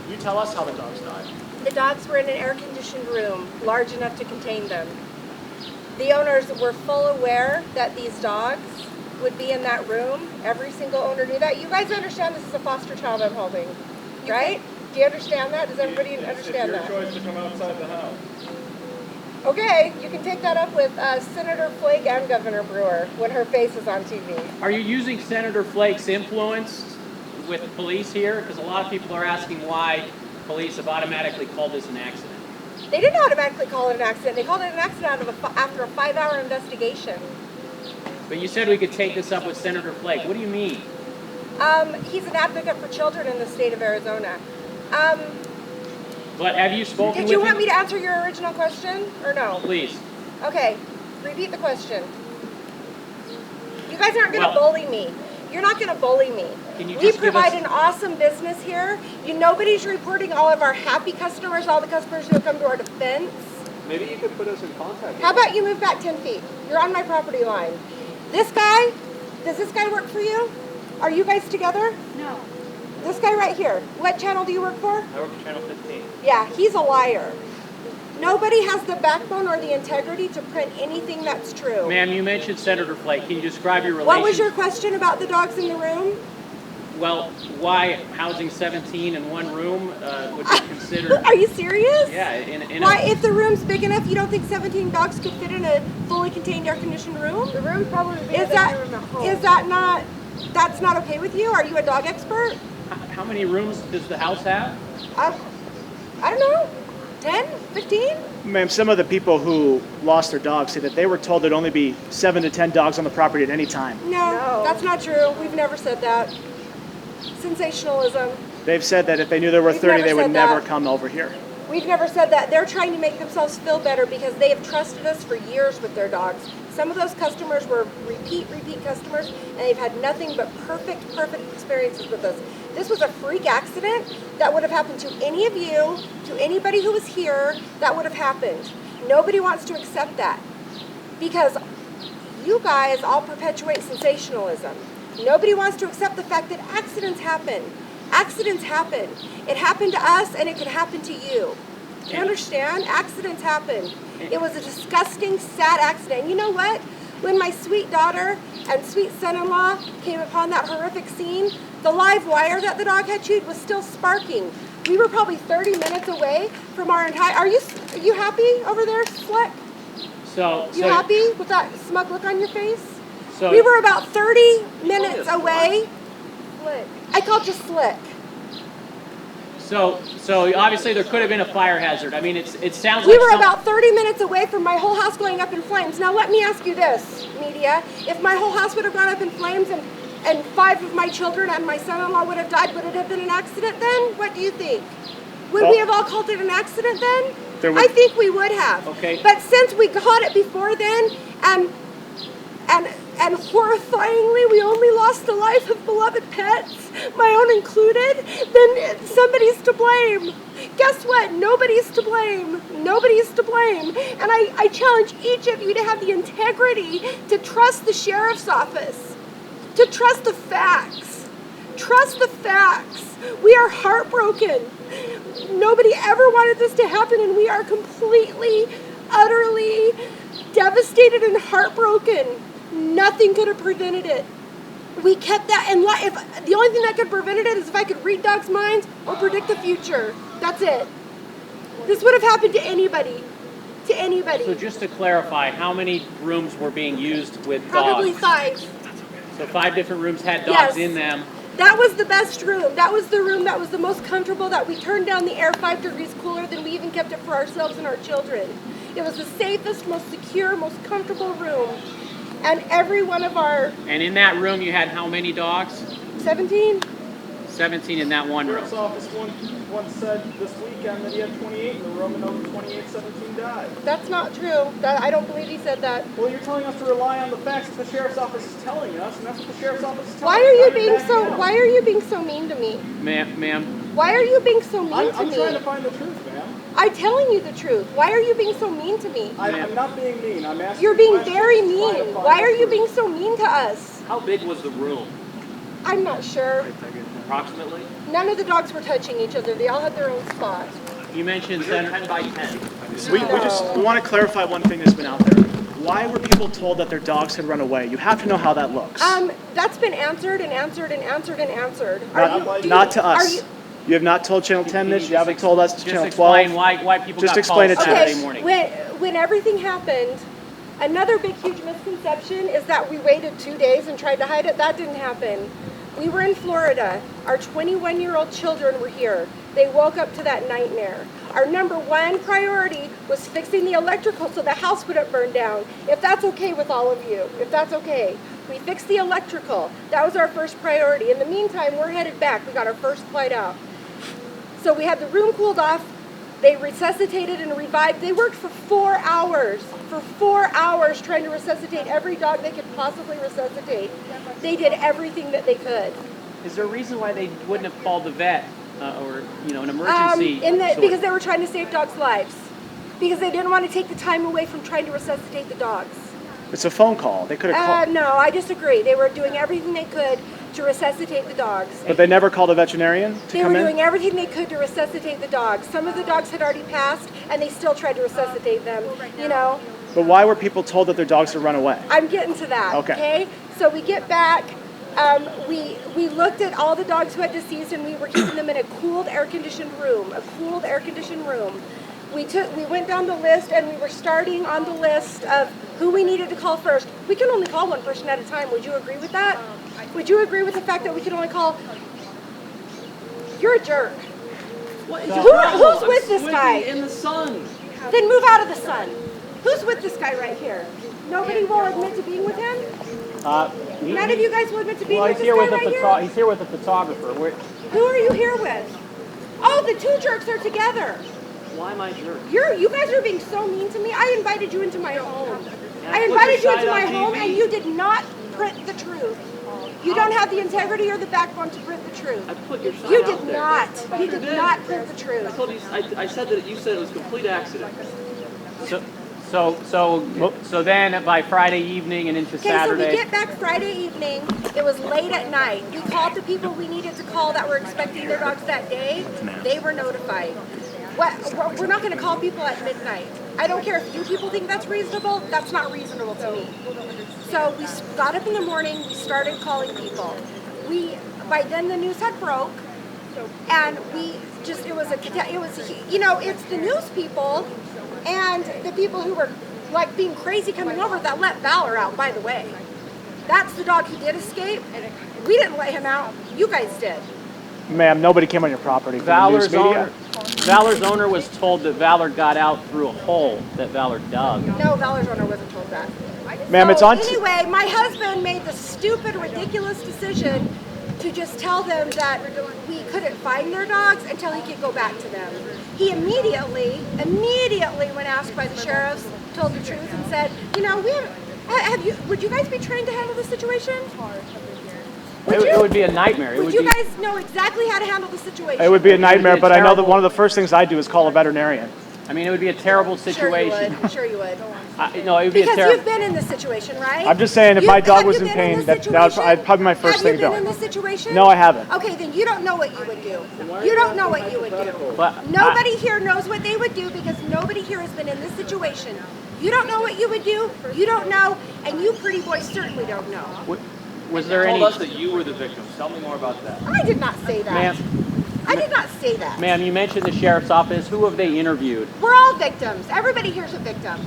You tell us how the dogs died. The dogs were in an air-conditioned room, large enough to contain them. The owners were full aware that these dogs would be in that room. Every single owner knew that. You guys understand this is a foster child I'm holding, right? Do you understand that? Does everybody understand that? It's your choice to come outside the house. Okay, you can take that up with Senator Flake and Governor Brewer when her face is on TV. Are you using Senator Flake's influence with police here? Because a lot of people are asking why police have automatically called this an accident. They didn't automatically call it an accident. They called it an accident after a 5-hour investigation. But you said we could take this up with Senator Flake. What do you mean? He's an advocate for children in the state of Arizona. But have you spoken with him? Did you want me to answer your original question or no? Please. Okay, repeat the question. You guys aren't going to bully me. You're not going to bully me. We provide an awesome business here. Nobody's reporting all of our happy customers, all the customers who have come to our defense. Maybe you could put us in contact. How about you move back 10 feet? You're on my property line. This guy, does this guy work for you? Are you guys together? No. This guy right here, what channel do you work for? I work for Channel 15. Yeah, he's a liar. Nobody has the backbone or the integrity to print anything that's true. Ma'am, you mentioned Senator Flake. Can you describe your relationship? What was your question about the dogs in the room? Well, why housing 17 in one room would be considered... Are you serious? Yeah. If the room's big enough, you don't think 17 dogs could fit in a fully contained air-conditioned room? The room's probably bigger than your room at home. Is that not... That's not okay with you? Are you a dog expert? How many rooms does the house have? I don't know. 10? 15? Ma'am, some of the people who lost their dogs say that they were told there'd only be 7 to 10 dogs on the property at any time. No, that's not true. We've never said that. Sensationalism. They've said that if they knew there were 30, they would never come over here. We've never said that. They're trying to make themselves feel better because they have trusted us for years with their dogs. Some of those customers were repeat customers, and they've had nothing but perfect experiences with us. This was a freak accident that would have happened to any of you, to anybody who was here, that would have happened. Nobody wants to accept that because you guys all perpetuate sensationalism. Nobody wants to accept the fact that accidents happen. Accidents happen. It happened to us, and it could happen to you. Do you understand? Accidents happen. It was a disgusting, sad accident. And you know what? When my sweet daughter and sweet son-in-law came upon that horrific scene, the live wire that the dog had chewed was still sparking. We were probably 30 minutes away from our entire... Are you happy over there, Slick? You happy with that smug look on your face? We were about 30 minutes away. Slick. I called you Slick. So obviously there could have been a fire hazard. I mean, it sounds like we were about 30 minutes away from my whole house going up in flames. Now let me ask you this, media. If my whole house would have gone up in flames and 5 of my children and my son-in-law would have died, would it have been an accident then? What do you think? Would we have all called it an accident then? I think we would have. Okay. But since we got it before then, and horrifyingly, we only lost the life of beloved pets, my own included, then somebody's to blame. Guess what? Nobody's to blame. Nobody's to blame. And I challenge each of you to have the integrity to trust the sheriff's office, to trust the facts. Trust the facts. We are heartbroken. Nobody ever wanted this to happen, and we are completely, utterly devastated and heartbroken. Nothing could have prevented it. We kept that, and if the only thing that could have prevented it is if I could read dogs' minds or predict the future. That's it. This would have happened to anybody. To anybody. So just to clarify, how many rooms were being used with dogs? Probably 5. So 5 different rooms had dogs in them. That was the best room. That was the room that was the most comfortable, that we turned down the air 5 degrees cooler than we even kept it for ourselves and our children. It was the safest, most secure, most comfortable room. And every one of our... And in that room you had how many dogs? 17. 17 in that one room. The sheriff's office once said this weekend that he had 28 in the room, and of the 28, 17 died. That's not true. I don't believe he said that. Well, you're telling us to rely on the facts that the sheriff's office is telling us, and that's what the sheriff's office is telling us. Why are you being so mean to me? Ma'am. Why are you being so mean to me? I'm trying to find the truth, ma'am. I'm telling you the truth. Why are you being so mean to me? I'm not being mean. I'm asking. You're being very mean. Why are you being so mean to us? How big was the room? I'm not sure. approximately? None of the dogs were touching each other. They all had their own spot. You mentioned Was there Senator. 10 by 10? We want to clarify one thing that's been out there. Why were people told that their dogs had run away? You have to know how that looks. That's been answered and answered and answered and answered. Not to us. Are you, You have not told Channel 10 this. You haven't told us Just Channel explain 12. why people Just got explain calls it to us. Saturday morning. when everything happened, another big huge misconception is that we waited 2 days and tried to hide it. That didn't happen. We were in Florida. Our 21-year-old children were here. They woke up to that nightmare. Our number one priority was fixing the electrical so the house wouldn't burn down. If that's okay with all of you, if that's okay. We fixed the electrical. That was our first priority. In the meantime, we're headed back. We got our first flight out. So we had the room cooled off. They resuscitated and revived. They worked for 4 hours. For 4 hours trying to resuscitate every dog they could possibly resuscitate. They did everything that they could. Is there a reason why they wouldn't have called the vet or an emergency? Because they were trying to save dogs' lives. Because they didn't want to take the time away from trying to resuscitate the dogs. It's a phone call. They could have called. No, I disagree. They were doing everything they could to resuscitate the dogs. But they never called a veterinarian to They come were in? doing everything they could to resuscitate the dogs. Some of the dogs had already passed, and they still tried to resuscitate them, But why were people told that their dogs had run away? I'm getting to that, Okay. So we get back, we looked at all the dogs who had deceased, and we were keeping them in a cooled, air-conditioned room, We went down the list, and we were starting on the list of who we needed to call first. We can only call one person at a time. Would you agree with that? Would you agree with the fact that we can only call? You're a jerk. Who's with this guy? In the sun. Then move out of the sun. Who's with this guy right here? Nobody will admit to being with him? None of you guys will admit to being with this guy right here? He's here with a photographer. Who are you here with? Oh, the two jerks are together. Why am I a jerk? You guys are being so mean to me. I invited you into my home. I invited you into my home, and you did not print the truth. You don't have the integrity or the backbone to print the truth. I put your side You out did there. not. You Sure did not print the truth. I told you. I said that you said it was a complete accident. So then by Friday evening and into Okay, Saturday. so we get back Friday evening. It was late at night. We called the people we needed to call that were expecting their dogs that day. They were notified. We're not going to call people at midnight. I don't care if you people think that's reasonable. That's not reasonable to me. So we got up in the morning. We started calling people. By then the news had broke, and it's the news people and the people who were like being crazy coming over that let Valor out, by the way. That's the dog who did escape. We didn't let him out. You guys did. Ma'am, nobody came on your property from the news media. Valor's owner was told that Valor got out through a hole that Valor dug. No, Valor's owner wasn't told that. Ma'am, it's on. Anyway, my husband made the stupid, ridiculous decision to just tell them that we couldn't find their dogs until he could go back to them. He immediately, when asked by the sheriffs, told the truth and said, would you guys be trained to handle this situation? It would be a nightmare. Would you guys know exactly how to handle the situation? It would be a nightmare, but I know that terrible- one of the first things I do is call a veterinarian. I mean, it would be a terrible situation. Sure you would. No, it would be a Because terrible. you've been in this situation, right? I'm just saying, if my dog was Have in you been pain, this that would situation? probably be my first thing Have you been going. in this situation? No, I haven't. Okay, then you don't know what you would do. You don't know what you would do. But Nobody here knows what they would do because nobody here has been in this situation. You don't know what you would do. You don't know, and you pretty boys certainly don't know. Was there You any? told us that you were the victim. Tell me more about that. I did not say that. Ma'am, I did not say that. ma'am, you mentioned the sheriff's office. Who have they interviewed? We're all victims. Everybody here's a victim.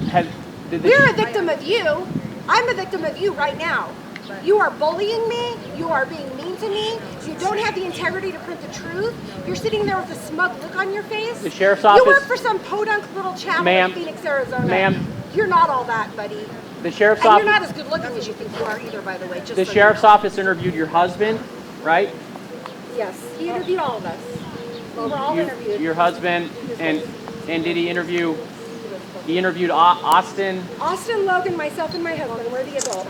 Did the We're a victim of you. I'm a victim of you right now. You are bullying me. You are being mean to me. You don't have the integrity to print the truth. You're sitting there with a smug look on your face. The sheriff's You office- work for some podunk little chapel Ma'am. in Phoenix, Arizona. Ma'am. You're not all that, buddy. The sheriff's And office. you're not as good looking as you think you are either, by the way. Just The so sheriff's you know. office interviewed your husband, right? Yes, he interviewed all of us. We were all interviewed. Your husband, and did he interview? He interviewed Austin, Austin, Logan, myself, and my husband. We're the adults.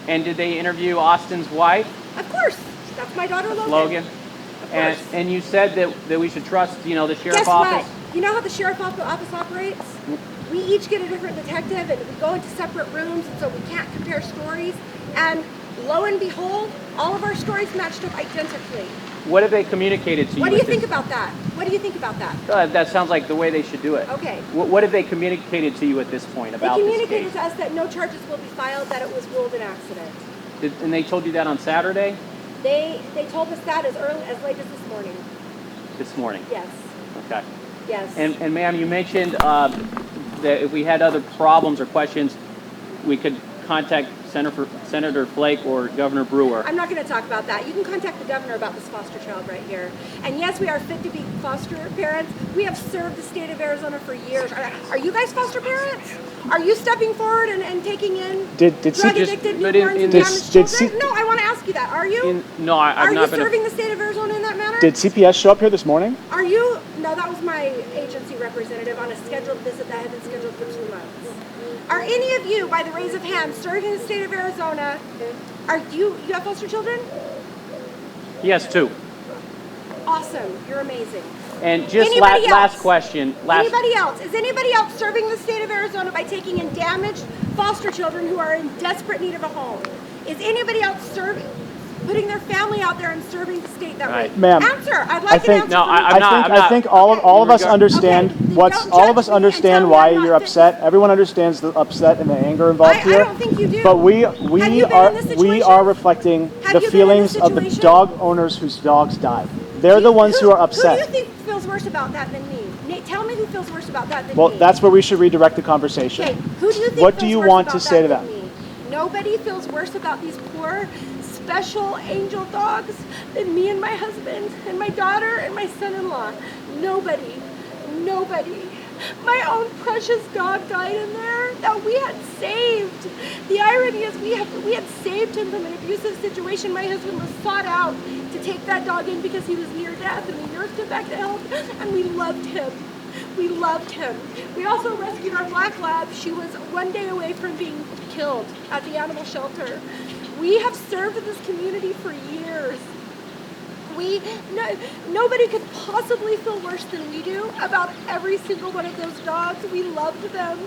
and did they interview Austin's wife, Of course. That's my daughter, Logan. Logan? Of And course. and you said that we should trust, the sheriff's Guess office. what? You know how the sheriff's office operates? We each get a different detective, and we go into separate rooms, and so we can't compare stories. And lo and behold, all of our stories matched up identically. What have they communicated to you? What do you at this- think about that? What do you think about that? That sounds like the way they should do it. Okay. What have they communicated to you at this point They about this communicated case? to us that no charges will be filed, that it was ruled an accident. And they told you that on Saturday? They told us that as late as this morning. This morning? Yes. Okay. Yes. And ma'am, you mentioned that if we had other problems or questions, we could contact Senator Flake or Governor Brewer. I'm not going to talk about that. You can contact the governor about this foster child right here. And yes, we are fit to be foster parents. We have served the state of Arizona for years. Are you guys foster parents? Are you stepping forward and taking in drug-addicted newborns and damaged children? No, I want to ask you that. Are you? No, I've Are you not been. serving the state of Arizona in that manner? Did CPS show up here this morning? Are you? No, that was my agency representative on a scheduled visit that had been scheduled for 2 months. Are any of you, by the raise of hands, serving the state of Arizona? Are you have foster children? Yes, two. Awesome. You're amazing. And just Anybody last else? question. Anybody else? Is anybody else serving the state of Arizona by taking in damaged foster children who are in desperate need of a home? Is anybody else putting their family out there and serving the state that way? Ma'am, Answer. I'd like an answer. No, from you. I'm not. I think all of us understand Okay, what's don't all of judge us me and understand tell me why I'm not you're fit. upset. Everyone understands the upset and the anger involved I here. don't think you do. But we you been in are this we situation? are reflecting Have the you been in feelings this of the situation? dog owners whose dogs died. They're the ones who are Who upset. do you think feels worse about that than me? Nate, tell me who feels worse about that than Well, me. that's where we should redirect the conversation. Okay, who do you think What feels do you worse want about to say that to than them? me? Nobody feels worse about these poor special angel dogs than me and my husband and my daughter and my son-in-law. Nobody. My own precious dog died in there that we had saved. The irony is we had saved him from an abusive situation. My husband was sought out to take that dog in because he was near death, and we nursed him back to health, and we loved him. We loved him. We also rescued our black lab. She was 1 day away from being killed at the animal shelter. We have served this community for years. Nobody could possibly feel worse than we do about every single one of those dogs. We loved them.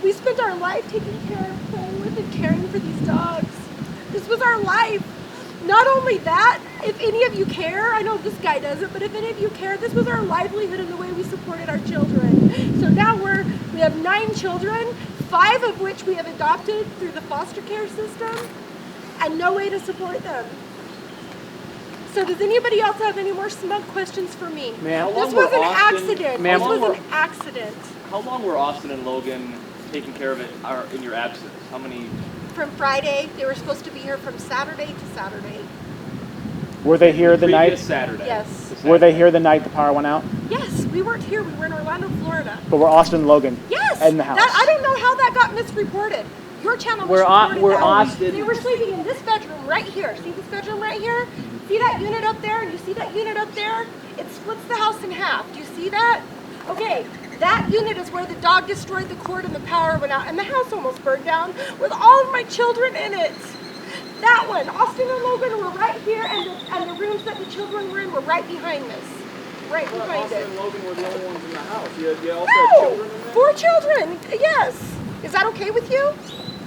We spent our life taking care of, playing with, and caring for these dogs. This was our life. Not only that, if any of you care, I know this guy doesn't, but if any of you care, this was our livelihood and the way we supported our children. So now we have 9 children, 5 of which we have adopted through the foster care system, and no way to support them. So does anybody else have any more smug questions for me? Ma'am, This was an accident. Ma'am, This was an accident. How long were Austin and Logan taking care of it in your absence? How many? From Friday, they were supposed to be here from Saturday to Saturday. Were they here the Previous night? Saturday. Yes. Were they here the night the power went out? Yes, we weren't here. We were in Orlando, Florida. But were Austin and Logan Yes. in the house? I don't know how that got misreported. Your channel We're misreported that. Austin. They were sleeping in this bedroom right here. See this bedroom right here? See that unit up there? And you see that unit up there? It splits the house in half. Do you see that? Okay, that unit is where the dog destroyed the cord and the power went out, and the house almost burned down with all of my children in it. That one, Austin and Logan were right here, and the rooms that the children were in were right behind this. Right behind Austin it. and Logan were the only ones in the house. You also had No! children in there? 4 children, yes. Is that okay with you?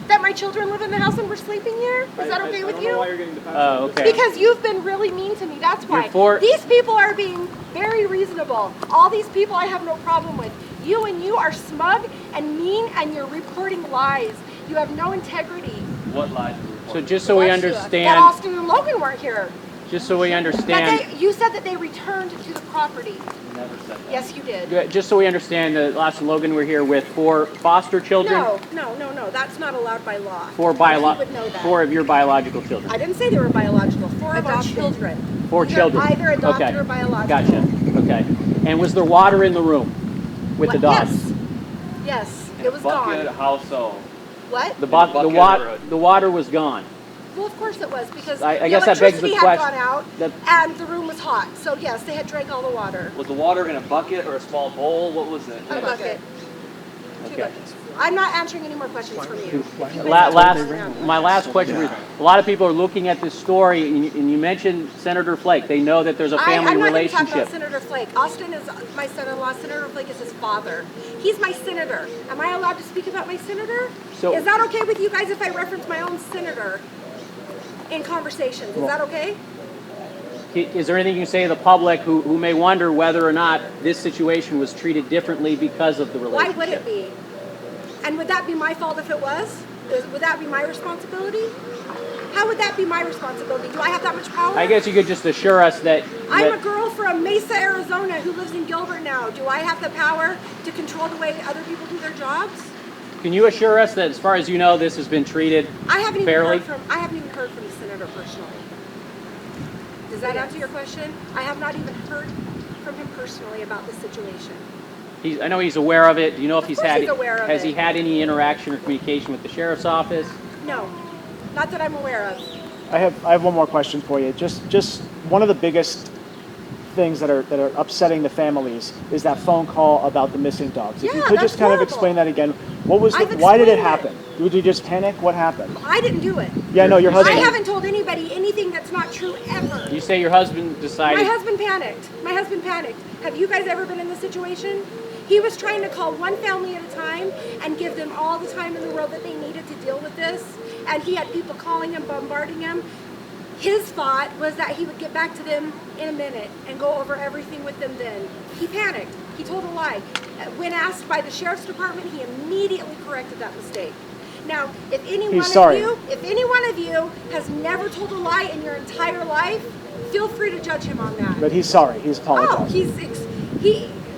That my children live in the house and we're sleeping here? Is that okay I with don't know why you? you're getting defensive. Oh, okay. Because you've been really mean to me, that's why. You're for- These people are being very reasonable. All these people I have no problem with. You are smug and mean, and you're reporting lies. You have no integrity. What lies were So reported? just so we Bless you. That understand, Austin and Logan weren't here. just so we understand, You said that they returned to the property. Never said that. Yes, you did. just so we understand, Austin and Logan were here with 4 foster children, No. That's not allowed by law. 4 You would know that. 4 of your biological children. I didn't say they were biological. 4 of our children. 4 Either- children. Either adopted Okay. or biological. Gotcha. Okay. And was there water in the room with the dogs? Yes. In It a was bucket, gone. how so? What? The bucket or the water was gone. Well, of course it was, because I the guess that begs the electricity had gone question- out, that- and the room was hot. So yes, they had drank all the water. Was the water in a bucket or a small bowl? What was it? A bucket. 2 Okay. buckets. I'm not answering any more questions from you. My last question is, a lot of people are looking at this story, and you mentioned Senator Flake. They know that there's a family I'm not going to talk relationship. about Senator Flake. Austin is my son-in-law. Senator Flake is his father. He's my senator. Am I allowed to speak about my senator? So- Is that okay with you guys if I reference my own senator in conversations? Is that okay? Is there anything you can say to the public who may wonder whether or not this situation was treated differently because of the Why relationship? would it be? And would that be my fault if it was? Would that be my responsibility? How would that be my responsibility? Do I have that much power? I guess you could just assure us that... I'm that a girl from Mesa, Arizona who lives in Gilbert now. Do I have the power to control the way other people do their jobs? Can you assure us that as far as you know, this has been treated I haven't even fairly? heard from the senator personally. Does that answer your question? I have not even heard from him personally about this situation. I know he's aware of it. Do you know if Of course he's aware of has it. he had any interaction or communication with the sheriff's office? No, not that I'm aware of. I have one more question for you. Just one of the biggest things that are upsetting the families is that phone call about the missing dogs. If you Yeah, could that's just kind of horrible. explain that again. What was I've why did it explained happen? Did you just panic? What happened? I didn't do it. Yeah, no, your I husband. haven't told anybody anything that's not true ever. You say your husband decided... My husband panicked. My husband panicked. Have you guys ever been in this situation? He was trying to call one family at a time and give them all the time in the world that they needed to deal with this. And he had people calling him, bombarding him. His thought was that he would get back to them in a minute and go over everything with them then. He panicked. He told a lie. When asked by the sheriff's department, he immediately corrected that mistake. Now, if any one of you has never told a lie in your entire life, feel free to judge him on that. But he's sorry. He's apologized.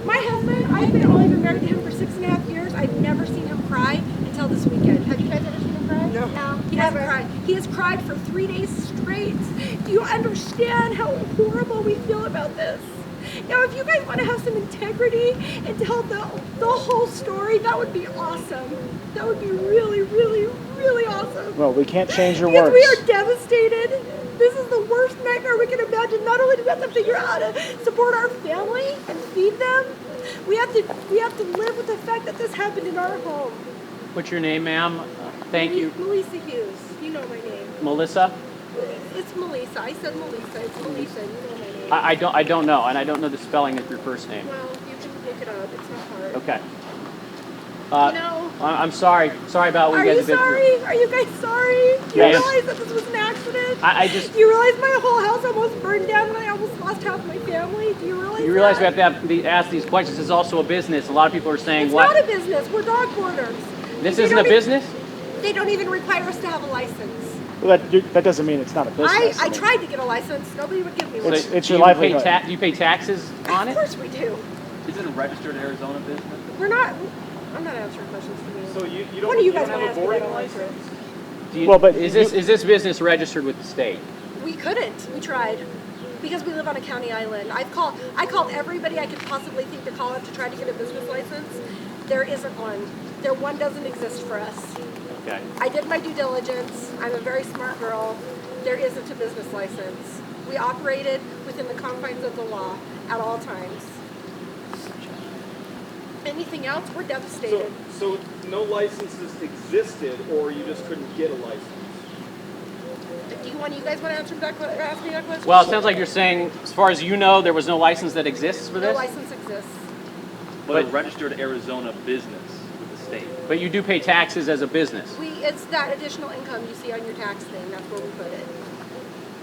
My husband, I've only been married to him for 6.5 years. I've never seen him cry until this weekend. Have you guys ever seen him cry? No. He hasn't cried. He has cried for 3 days straight. Do you understand how horrible we feel about this? Now, if you guys want to have some integrity and tell the whole story, that would be awesome. That would be really, really, really awesome. Well, we can't change your Because words. we are devastated. This is the worst nightmare we can imagine. Not only do we have to figure out how to support our family and feed them, we have to live with the fact that this happened in our home. What's your name, ma'am? Thank you. MaLeisa Hughes. You know my name. Melissa? It's MaLeisa. I said MaLeisa. It's MaLeisa. You know my name. I don't know, and I don't know the spelling of your first name. Well, you can look it up. It's not hard. Okay. You know. I'm sorry. Sorry about what Are you guys you have been sorry? Are you guys sorry? Do you Yes. realize that this was an accident? I just... Do you realize my whole house almost burned down and I almost lost half my family? Do you realize You realize that? we have to ask these questions. It's also a business. A lot of people are saying, It's what? not a business. We're dog boarders. This They isn't a don't e- business? They don't even require us to have a license. Well, that doesn't mean it's not a business. I tried to get a license. Nobody would give me one. It's do your you livelihood. do you pay taxes on Of it? course we do. Is it a registered Arizona business? We're not. I'm not answering questions to you. So you One don't, of you you guys don't wanna have ask a me that, boarding I'll answer it. license? Do you, Well, but is you- this business registered with the state? We couldn't. We tried. Because we live on a county island. I called everybody I could possibly think to call up to try to get a business license. There isn't one. One doesn't exist for us. Okay. I did my due diligence. I'm a very smart girl. There isn't a business license. We operated within the confines of the law at all times. Anything else, we're devastated. So no licenses existed, or you just couldn't get a license? Do you guys want to answer that, or ask me that question? Well, it sounds like you're saying, as far as you know, there was no license that exists for No this? license exists. But a But- registered Arizona business with the state. But you do pay taxes as a business. It's that additional income you see on your tax thing. That's where we put it.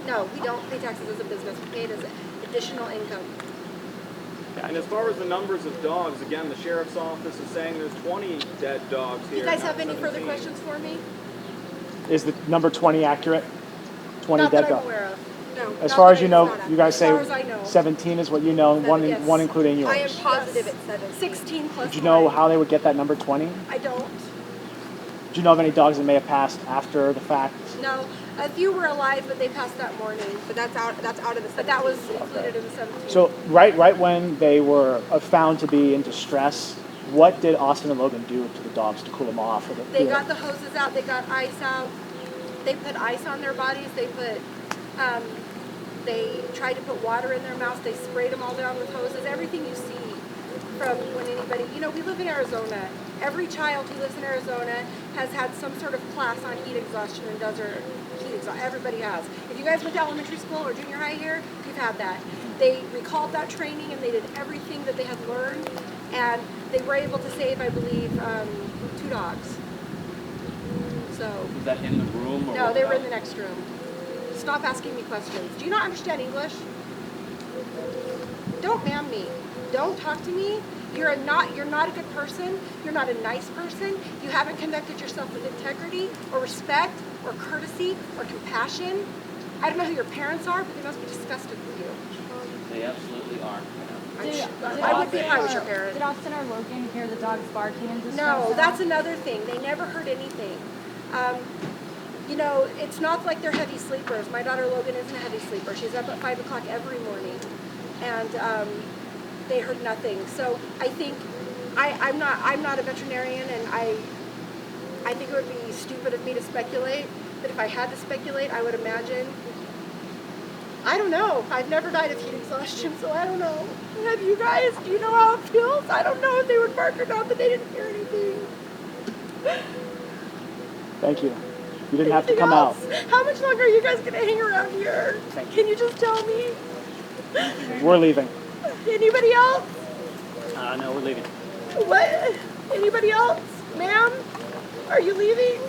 No, we don't pay taxes as a business. We pay it as additional income. And as far as the numbers of dogs, again, the sheriff's office is saying there's 20 dead dogs here. You guys not have any further 17. questions for me? Is the number 20 accurate? 20 Not dead that I'm dogs. aware of. No. As not far that as you it's know, not you guys as say far as I know. 17 is what you know, and Yes. one including yours. I am positive it's 17. 16 plus. Did you know one. how they would get that number 20? I don't. Do you know of any dogs that may have passed after the fact? No. A few were alive, but they passed that morning. But that's out of the. But that was included in the 17. So right when they were found to be in distress, what did Austin and Logan do to the dogs to cool them off? Or They got the hoses out. They got ice out. They put ice on their bodies. They tried to put water in their mouths. They sprayed them all down with hoses. Everything you see from when anybody, we live in Arizona. Every child who lives in Arizona has had some sort of class on heat exhaustion and desert heat exhaustion. Everybody has. If you guys went to elementary school or junior high here, you've had that. They recalled that training and they did everything that they had learned, and they were able to save, I believe, 2 dogs. So. Was that in the room? Or No, what they was were in that? the next room. Stop asking me questions. Do you not understand English? Don't ma'am me. Don't talk to me. You're not a good person. You're not a nice person. You haven't conducted yourself with integrity or respect or courtesy or compassion. I don't know who your parents are, but they must be disgusted with you. They absolutely are. I would be if I was your parent. Did Austin or Logan hear the dogs barking and No, stuff? that's another thing. They never heard anything. You know, it's not like they're heavy sleepers. My daughter Logan isn't a heavy sleeper. She's up at 5 o'clock every morning, and they heard nothing. So I think I'm not a veterinarian, and I think it would be stupid of me to speculate. But if I had to speculate, I would imagine. I don't know. I've never died of heat exhaustion, so I don't know. Have you guys? Do you know how it feels? I don't know if they would bark or not, but they didn't hear anything. Thank you. You didn't have to come out. How much longer are you guys going to hang around here? Can you just tell me? We're leaving. Anybody else? No, we're leaving. What? Anybody else? Ma'am? Are you leaving?